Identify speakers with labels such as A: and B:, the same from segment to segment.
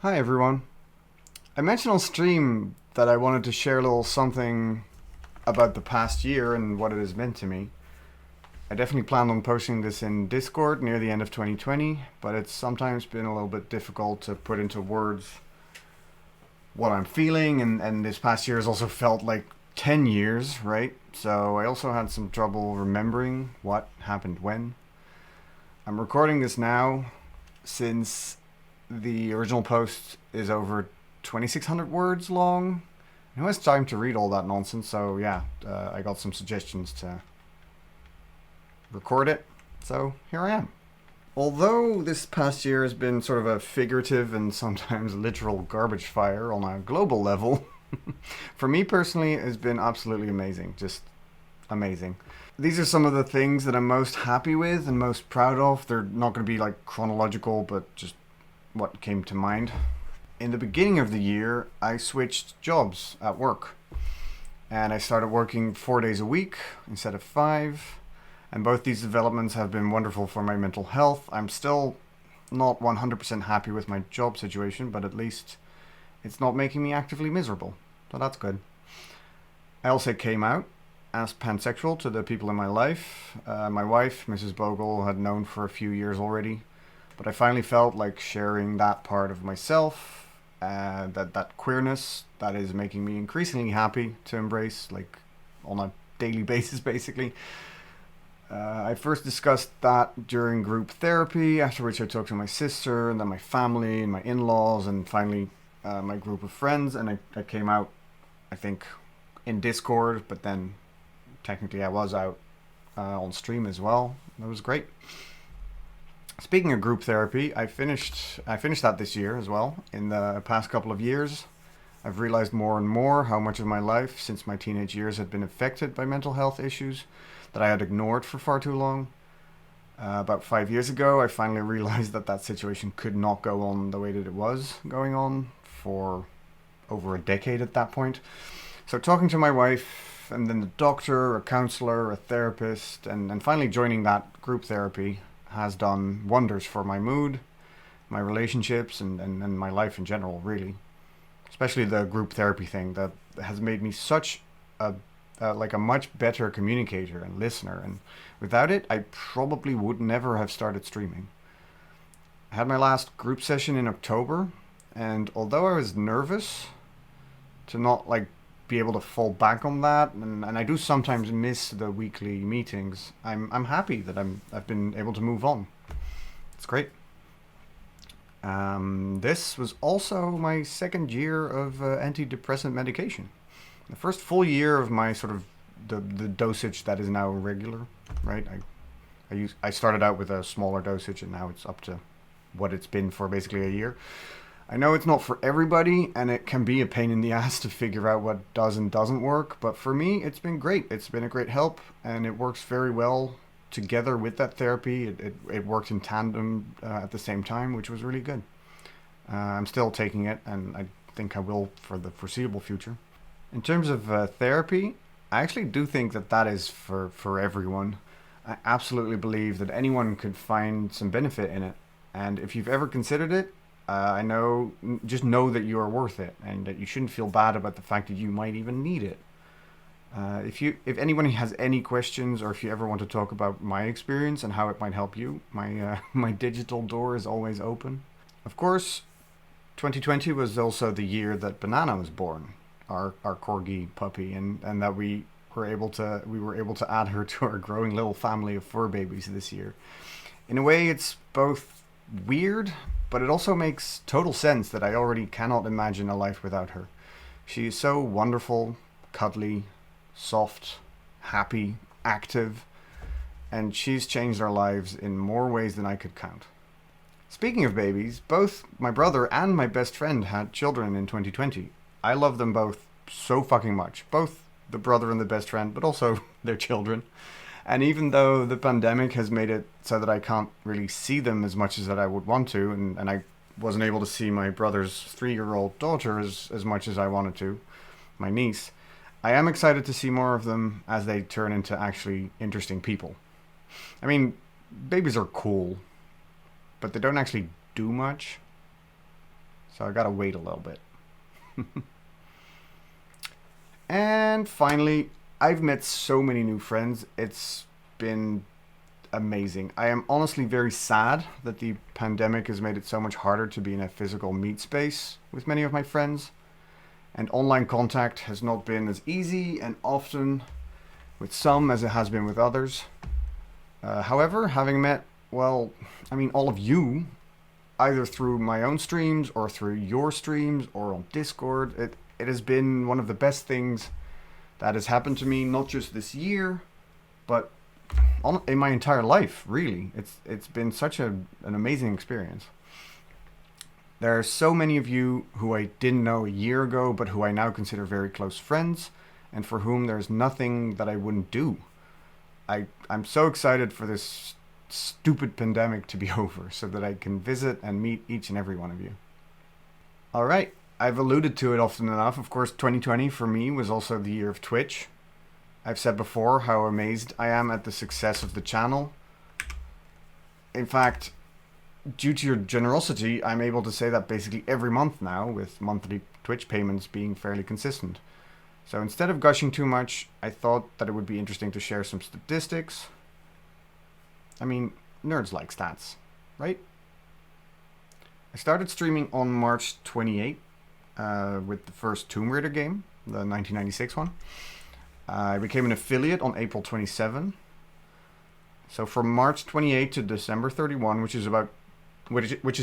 A: Hi everyone. I mentioned on stream that I wanted to share a little something about the past year and what it has meant to me. I definitely planned on posting this in Discord near the end of 2020, but it's sometimes been a little bit difficult to put into words what I'm feeling, and this past year has also felt like 10 years, right? So I also had some trouble remembering what happened when. I'm recording this now since the original post is over 2,600 words long. And who has time to read all that nonsense? So yeah, I got some suggestions to record it. So here I am. Although this past year has been sort of a figurative and sometimes literal garbage fire on a global level, for me personally, it's been absolutely amazing. Just amazing. These are some of the things that I'm most happy with and most proud of. They're not going to be like chronological, but just what came to mind. In the beginning of the year, I switched jobs at work. And I started working 4 days a week instead of 5. And both these developments have been wonderful for my mental health. I'm still not 100% happy with my job situation, but at least it's not making me actively miserable. So that's good. I also came out as pansexual to the people in my life. My wife, Mrs. Bogle, had known for a few years already. But I finally felt like sharing that part of myself, that queerness that is making me increasingly happy to embrace, like on a daily basis, basically. I first discussed that during group therapy, after which I talked to my sister, and then my family, and my in-laws, and finally my group of friends. And I came out, I think, in Discord, but then technically I was out on stream as well. That was great. Speaking of group therapy, I finished that this year as well. In the past couple of years, I've realized more and more how much of my life since my teenage years had been affected by mental health issues that I had ignored for far too long. About 5 years ago, I finally realized that situation could not go on the way that it was going on for over a decade at that point. So talking to my wife, and then the doctor, a counselor, a therapist, and finally joining that group therapy has done wonders for my mood, my relationships, and my life in general, really. Especially the group therapy thing that has made me such a much better communicator and listener. And without it, I probably would never have started streaming. I had my last group session in October, and although I was nervous to not be able to fall back on that, and I do sometimes miss the weekly meetings, I'm happy that I've been able to move on. It's great. This was also my second year of antidepressant medication. The first full year of my sort of the dosage that is now regular, right? I started out with a smaller dosage, and now it's up to what it's been for basically a year. I know it's not for everybody, and it can be a pain in the ass to figure out what does and doesn't work, but for me, it's been great. It's been a great help, and it works very well together with that therapy. It worked in tandem at the same time, which was really good. I'm still taking it, and I think I will for the foreseeable future. In terms of therapy, I actually do think that is for everyone. I absolutely believe that anyone could find some benefit in it, and if you've ever considered it, just know that you are worth it, and that you shouldn't feel bad about the fact that you might even need it. If anyone has any questions, or if you ever want to talk about my experience and how it might help you, my my digital door is always open. Of course, 2020 was also the year that Banana was born, our corgi puppy, and that we were able to add her to our growing little family of fur babies this year. In a way, it's both weird, but it also makes total sense that I already cannot imagine a life without her. She is so wonderful, cuddly, soft, happy, active, and she's changed our lives in more ways than I could count. Speaking of babies, both my brother and my best friend had children in 2020. I love them both so fucking much. Both the brother and the best friend, but also their children. And even though the pandemic has made it so that I can't really see them as much as that I would want to, and I wasn't able to see my brother's 3-year-old daughter as much as I wanted to, my niece, I am excited to see more of them as they turn into actually interesting people. I mean, babies are cool, but they don't actually do much. So I gotta wait a little bit. And finally, I've met so many new friends. It's been amazing. I am honestly very sad that the pandemic has made it so much harder to be in a physical meet space with many of my friends. And online contact has not been as easy and often with some as it has been with others. However, having met, well, I mean, all of you, either through my own streams or through your streams or on Discord, it has been one of the best things that has happened to me, not just this year, but in my entire life, really. It's been such an amazing experience. There are so many of you who I didn't know a year ago, but who I now consider very close friends, and for whom there's nothing that I wouldn't do. I'm so excited for this stupid pandemic to be over so that I can visit and meet each and every one of you. All right, I've alluded to it often enough. Of course, 2020 for me was also the year of Twitch. I've said before how amazed I am at the success of the channel. In fact, due to your generosity, I'm able to say that basically every month now, with monthly Twitch payments being fairly consistent. So instead of gushing too much, I thought that it would be interesting to share some statistics. I mean, nerds like stats, right? I started streaming on March 28 with the first Tomb Raider game, the 1996 one. I became an affiliate on April 27. So from March 28 to December 31, which is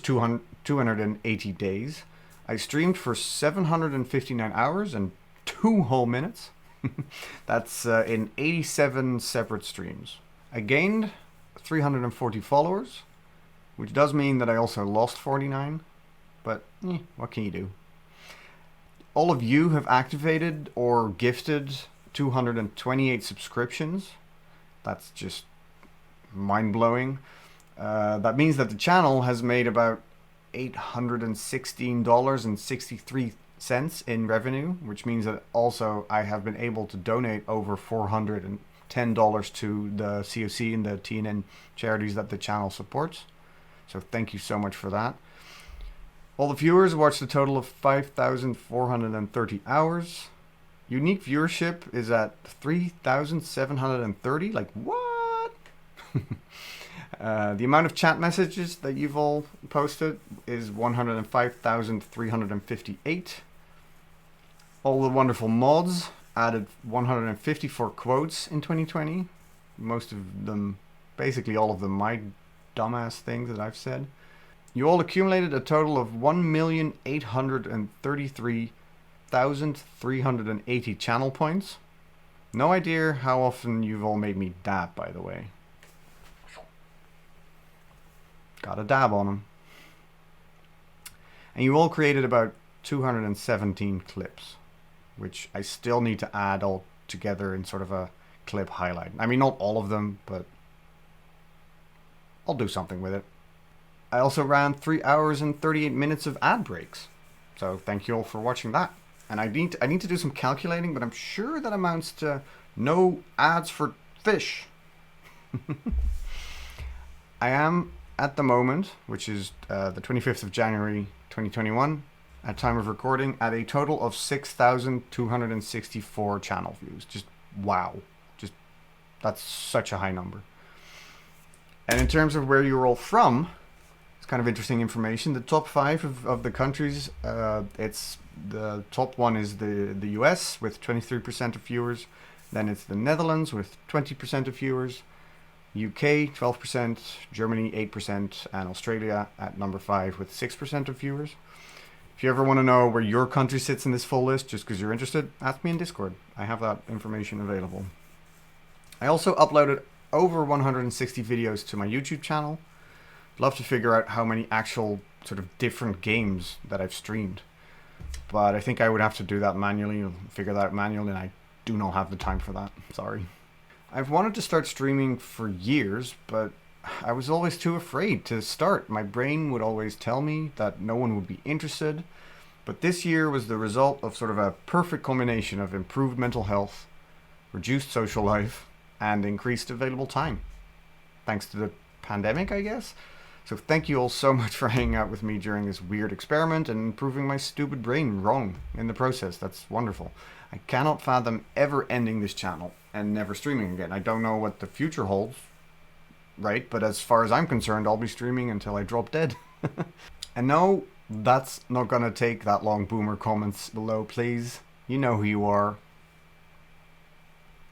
A: 280 days, I streamed for 759 hours and 2 whole minutes. That's in 87 separate streams. I gained 340 followers, which does mean that I also lost 49, but what can you do? All of you have activated or gifted 228 subscriptions. That's just mind-blowing. That means that the channel has made about $816.63 in revenue, which means that also I have been able to donate over $410 to the COC and the TNN charities that the channel supports. So thank you so much for that. All the viewers watched a total of 5,430 hours. Unique viewership is at 3,730. Like, what? The amount of chat messages that you've all posted is 105,358. All the wonderful mods added 154 quotes in 2020. Most of them, basically all of them, my dumbass things that I've said. You all accumulated a total of 1,833,380 channel points. No idea how often you've all made me dab, by the way. Got a dab on them. And you all created about 217 clips, which I still need to add all together in sort of a clip highlight. I mean, not all of them, but I'll do something with it. I also ran 3 hours and 38 minutes of ad breaks. So thank you all for watching that. And I need to do some calculating, but I'm sure that amounts to no ads for fish. I am at the moment, which is the 25th of January 2021, at time of recording, at a total of 6,264 channel views. Just wow. Just that's such a high number. And in terms of where you're all from, it's kind of interesting information. The top 5 of the countries, it's the top one is the US with 23% of viewers. Then it's the Netherlands with 20% of viewers. UK 12%, Germany 8%, and Australia at number 5 with 6% of viewers. If you ever want to know where your country sits in this full list, just because you're interested, ask me in Discord. I have that information available. I also uploaded over 160 videos to my YouTube channel. I'd love to figure out how many actual sort of different games that I've streamed. But I think I would have to do that manually, figure that out manually, and I do not have the time for that. Sorry. I've wanted to start streaming for years, but I was always too afraid to start. My brain would always tell me that no one would be interested. But this year was the result of sort of a perfect combination of improved mental health, reduced social life, and increased available time. Thanks to the pandemic, I guess. So thank you all so much for hanging out with me during this weird experiment and proving my stupid brain wrong in the process. That's wonderful. I cannot fathom ever ending this channel and never streaming again. I don't know what the future holds, right? But as far as I'm concerned, I'll be streaming until I drop dead. And no, that's not gonna take that long. Boomer comments below, please. You know who you are.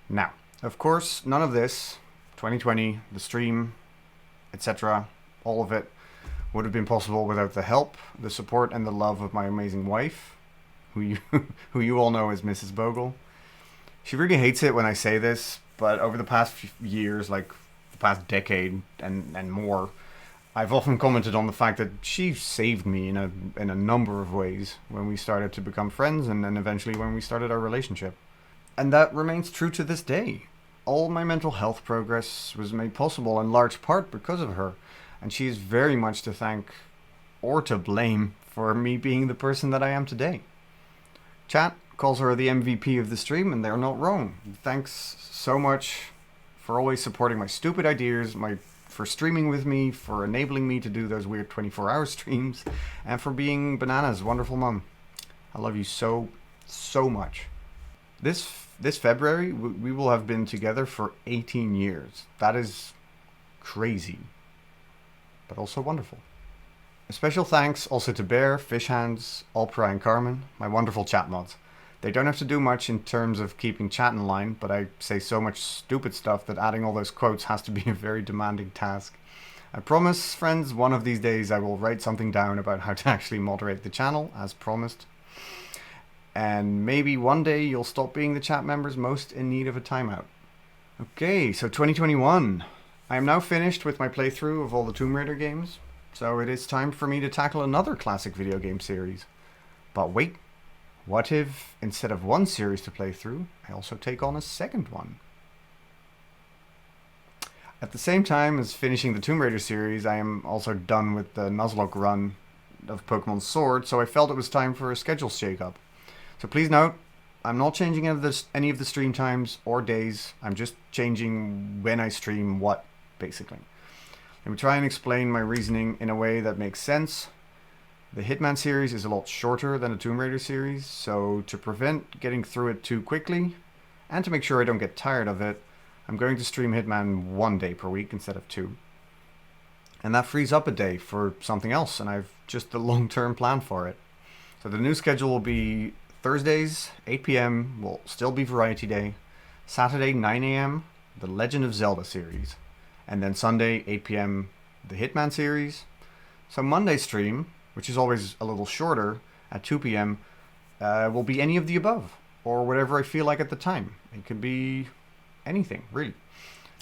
A: Now, of course, none of this, 2020, the stream, etc., all of it, would have been possible without the help, the support, and the love of my amazing wife, who you all know as Mrs. Bogle. She really hates it when I say this, but over the past few years, like the past decade and more, I've often commented on the fact that she saved me in a number of ways when we started to become friends, and then eventually when we started our relationship. And that remains true to this day. All my mental health progress was made possible in large part because of her, and she is very much to thank or to blame for me being the person that I am today. Chat calls her the MVP of the stream, and they're not wrong. Thanks so much for always supporting my stupid ideas, for streaming with me, for enabling me to do those weird 24-hour streams, and for being Banana's wonderful mum. I love you so much. This February, we will have been together for 18 years. That is crazy, but also wonderful. A special thanks also to Bear, Fishhands, Alpra, and Carmen, my wonderful chat mods. They don't have to do much in terms of keeping chat in line, but I say so much stupid stuff that adding all those quotes has to be a very demanding task. I promise, friends, one of these days I will write something down about how to actually moderate the channel, as promised. And maybe one day you'll stop being the chat members most in need of a timeout. Okay, so 2021. I am now finished with my playthrough of all the Tomb Raider games, so it is time for me to tackle another classic video game series. But wait, what if, instead of one series to play through, I also take on a second one? At the same time as finishing the Tomb Raider series, I am also done with the Nuzlocke run of Pokemon Sword, so I felt it was time for a schedule shake-up. So please note, I'm not changing any of the stream times or days. I'm just changing when I stream what, basically. Let me try and explain my reasoning in a way that makes sense. The Hitman series is a lot shorter than the Tomb Raider series, so to prevent getting through it too quickly, and to make sure I don't get tired of it, I'm going to stream Hitman 1 day per week instead of 2. And that frees up a day for something else, and I've just a long-term plan for it. So the new schedule will be Thursdays, 8 p.m. will still be Variety Day. Saturday, 9 a.m., the Legend of Zelda series. And then Sunday, 8 p.m., the Hitman series. So Monday stream, which is always a little shorter, at 2 p.m., will be any of the above, or whatever I feel like at the time. It could be anything, really.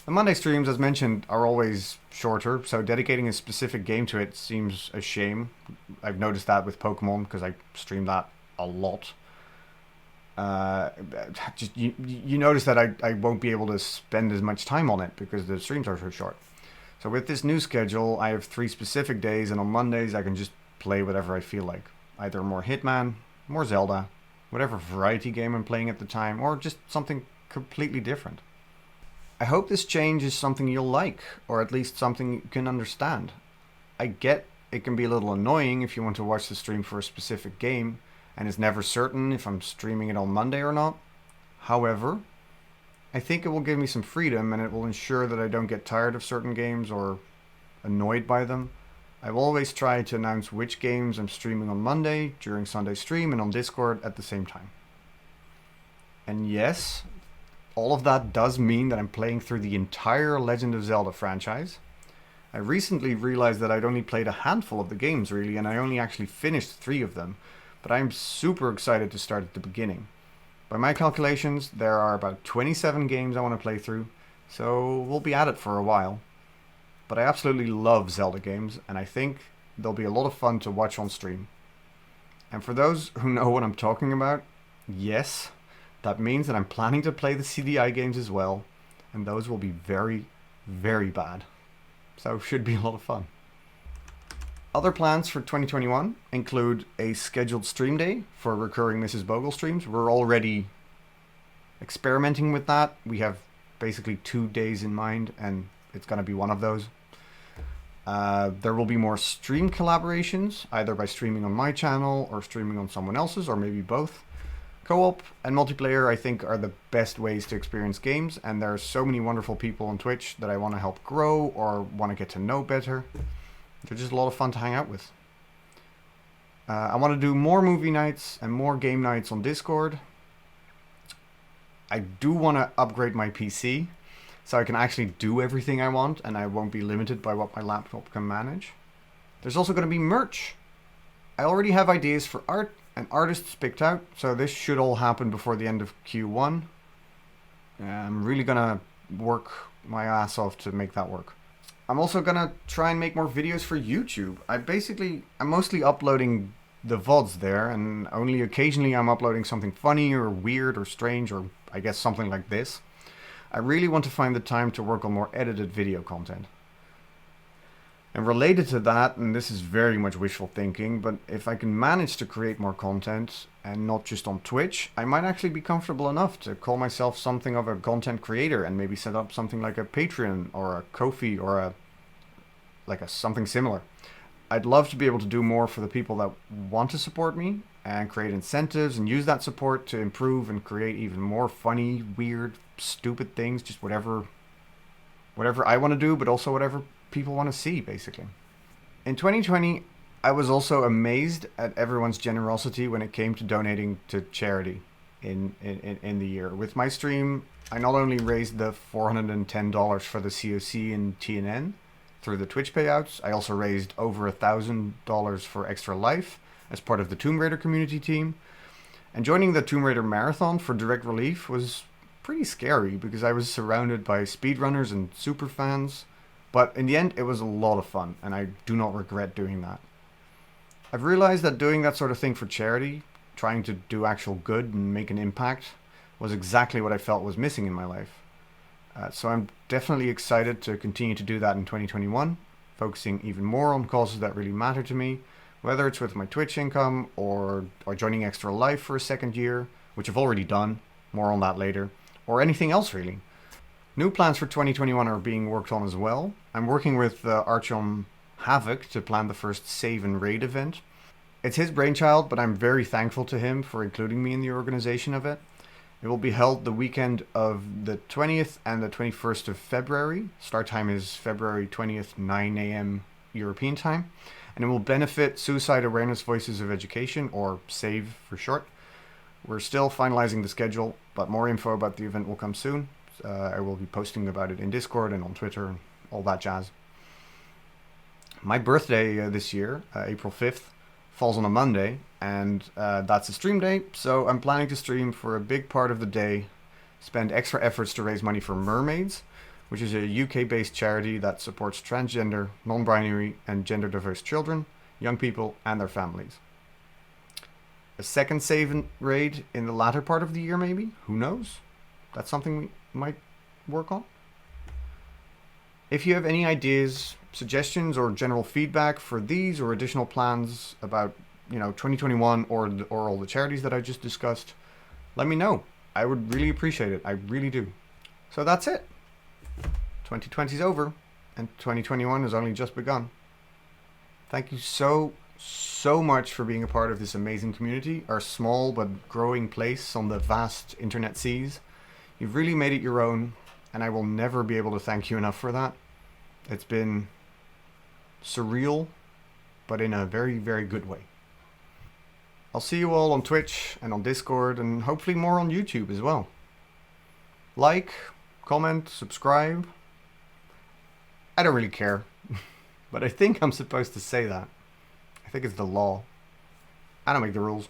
A: The Monday streams, as mentioned, are always shorter, so dedicating a specific game to it seems a shame. I've noticed that with Pokemon, because I stream that a lot. You notice that I won't be able to spend as much time on it, because the streams are so short. So with this new schedule, I have 3 specific days, and on Mondays I can just play whatever I feel like. Either more Hitman, more Zelda, whatever variety game I'm playing at the time, or just something completely different. I hope this change is something you'll like, or at least something you can understand. I get it can be a little annoying if you want to watch the stream for a specific game, and it's never certain if I'm streaming it on Monday or not. However, I think it will give me some freedom, and it will ensure that I don't get tired of certain games or annoyed by them. I will always try to announce which games I'm streaming on Monday, during Sunday stream, and on Discord at the same time. And yes, all of that does mean that I'm playing through the entire Legend of Zelda franchise. I recently realized that I'd only played a handful of the games, really, and I only actually finished 3 of them, but I'm super excited to start at the beginning. By my calculations, there are about 27 games I want to play through, so we'll be at it for a while. But I absolutely love Zelda games, and I think they'll be a lot of fun to watch on stream. And for those who know what I'm talking about, yes, that means that I'm planning to play the CDI games as well, and those will be very, very bad. So should be a lot of fun. Other plans for 2021 include a scheduled stream day for recurring Mrs. Bogle streams. We're already experimenting with that. We have basically 2 days in mind, and it's going to be one of those. There will be more stream collaborations, either by streaming on my channel or streaming on someone else's, or maybe both. Co-op and multiplayer, I think, are the best ways to experience games, and there are so many wonderful people on Twitch that I want to help grow or want to get to know better. They're just a lot of fun to hang out with. I want to do more movie nights and more game nights on Discord. I do want to upgrade my PC so I can actually do everything I want and I won't be limited by what my laptop can manage. There's also going to be merch. I already have ideas for art and artists picked out, so this should all happen before the end of Q1. I'm really going to work my ass off to make that work. I'm also going to try and make more videos for YouTube. I'm mostly uploading the VODs there, and only occasionally I'm uploading something funny or weird or strange, or I guess something like this. I really want to find the time to work on more edited video content. And related to that, and this is very much wishful thinking, but if I can manage to create more content and not just on Twitch, I might actually be comfortable enough to call myself something of a content creator and maybe set up something like a Patreon or a Ko-fi or something similar. I'd love to be able to do more for the people that want to support me and create incentives and use that support to improve and create even more funny, weird, stupid things, just whatever I want to do, but also whatever people want to see, basically. In 2020, I was also amazed at everyone's generosity when it came to donating to charity in the year. With my stream, I not only raised the $410 for the COC and TNN through the Twitch payouts, I also raised over $1,000 for Extra Life as part of the Tomb Raider community team. And joining the Tomb Raider Marathon for Direct Relief was pretty scary because I was surrounded by speedrunners and super fans. But in the end, it was a lot of fun, and I do not regret doing that. I've realized that doing that sort of thing for charity, trying to do actual good and make an impact, was exactly what I felt was missing in my life. So I'm definitely excited to continue to do that in 2021, focusing even more on causes that really matter to me, whether it's with my Twitch income or joining Extra Life for a second year, which I've already done, more on that later, or anything else really. New plans for 2021 are being worked on as well. I'm working with Archon Havoc to plan the first Save and Raid event. It's his brainchild, but I'm very thankful to him for including me in the organization of it. It will be held the weekend of the 20th and the 21st of February. Start time is February 20th, 9 a.m. European time. And it will benefit Suicide Awareness Voices of Education, or SAVE for short. We're still finalizing the schedule, but more info about the event will come soon. I will be posting about it in Discord and on Twitter and all that jazz. My birthday this year, April 5th, falls on a Monday, and that's a stream day, so I'm planning to stream for a big part of the day, spend extra efforts to raise money for Mermaids, which is a UK-based charity that supports transgender, non-binary, and gender-diverse children, young people, and their families. A second save and raid in the latter part of the year, maybe? Who knows? That's something we might work on. If you have any ideas, suggestions, or general feedback for these or additional plans about 2021 or all the charities that I just discussed, let me know. I would really appreciate it. I really do. So that's it. 2020 is over and 2021 has only just begun. Thank you so much for being a part of this amazing community, our small but growing place on the vast internet seas. You've really made it your own, and I will never be able to thank you enough for that. It's been surreal, but in a very, very good way. I'll see you all on Twitch and on Discord, and hopefully more on YouTube as well. Like, comment, subscribe. I don't really care, but I think I'm supposed to say that. I think it's the law. I don't make the rules.